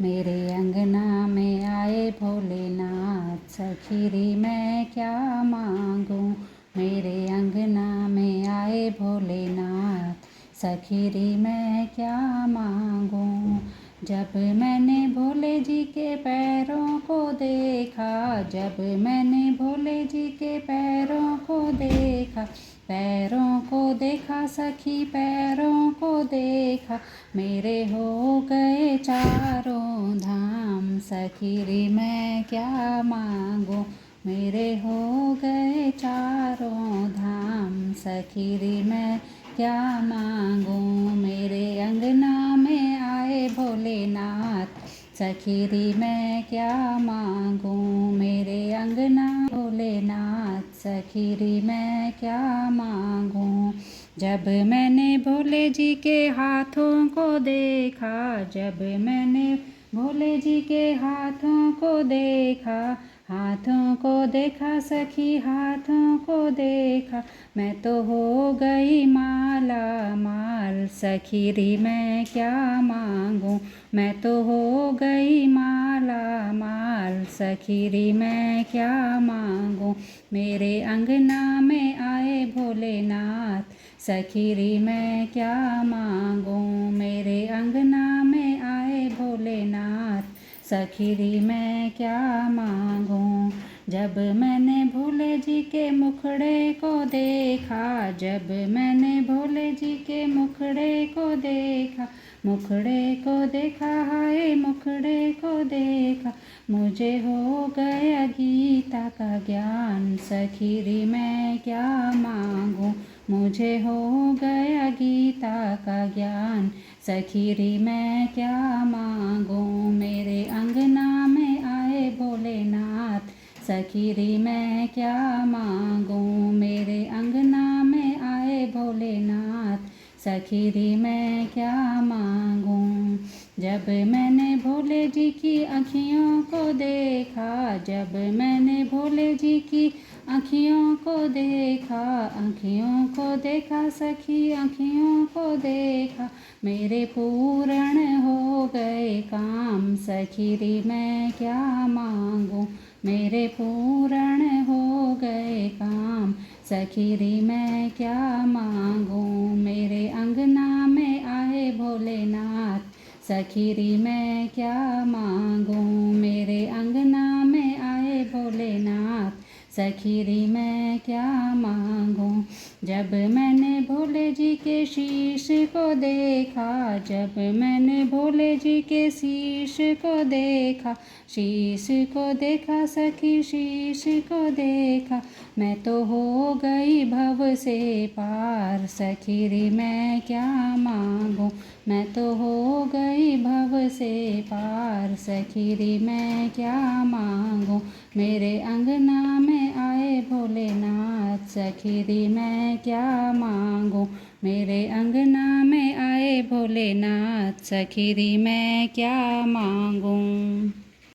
मेरे अंगना में आए भोलेनाथ, सखी रे मैं क्या मांगूं। मेरे अंगना में आए भोलेनाथ, सखी रे मैं क्या मांगूं। जब मैंने भोले जी के पैरों को देखा, जब मैंने भोले जी के पैरों को देखा, पैरों को देखा सखी पैरों को देखा, मेरे हो गए चारों धाम। सखी रे मैं क्या मांगूं, मेरे हो गए चारों धाम। सखी रे मैं क्या मांगूं। मेरे अंगना में आए भोलेनाथ, सखी रे मैं क्या मांगूं। मेरे अंगना भोलेनाथ, सखी रे मैं क्या मांगूं। जब मैंने भोले जी के हाथों को देखा, जब मैंने भोले जी के हाथों को देखा, हाथों को देखा सखी हाथों को देखा, मैं तो हो गई माला माल। सखी रे मैं क्या मांगूं, मैं तो हो गई माला माल। सखी रे मैं क्या मांगूं। मेरे अंगना में आए भोलेनाथ, सखी रे मैं क्या मांगूं। मेरे अंगना में आए भोलेनाथ, सखी रे मैं क्या मांगूं। जब मैंने भोले जी के मुखड़े को देखा, जब मैंने भोले जी के मुखड़े को देखा, मुखड़े को देखा हाय मुखड़े को देखा, मुझे हो गया गीता का ज्ञान। सखी रे मैं क्या मांगूं, मुझे हो गया गीता का ज्ञान। सखी रे मैं क्या मांगूं। मेरे अंगना में आए भोलेनाथ, सखी रे मैं क्या मांगूं। मेरे अंगना में आए भोलेनाथ, सखी रे मैं क्या मांगूं। जब मैंने भोले जी की आँखियों को देखा, जब मैंने भोले जी की आँखियों को देखा, आँखियों को देखा सखी आँखियों को देखा, मेरे पूर्ण हो गए काम। सखी रे मैं क्या मांगूं, मेरे पूर्ण हो गए काम। सखी रे मैं क्या मांगूं। मेरे अंगना में आए भोलेनाथ, सखी रे मैं क्या मांगूं। मेरे अंगना में आए भोलेनाथ, सखी रे मैं क्या मांगूं। जब मैंने भोले जी के शीश को देखा, जब मैंने भोले जी के शीश को देखा, शीश को देखा सखी शीश को देखा, मैं तो हो गई भव से पार। सखी रे मैं क्या मांगूं, मैं तो हो गई भव से पार। सखी रे मैं क्या मांगूं। मेरे अंगना में आए भोलेनाथ, सखी रे मैं क्या मांगूं। मेरे अंगना में आए भोलेनाथ, सखी रे मैं क्या मांगूं।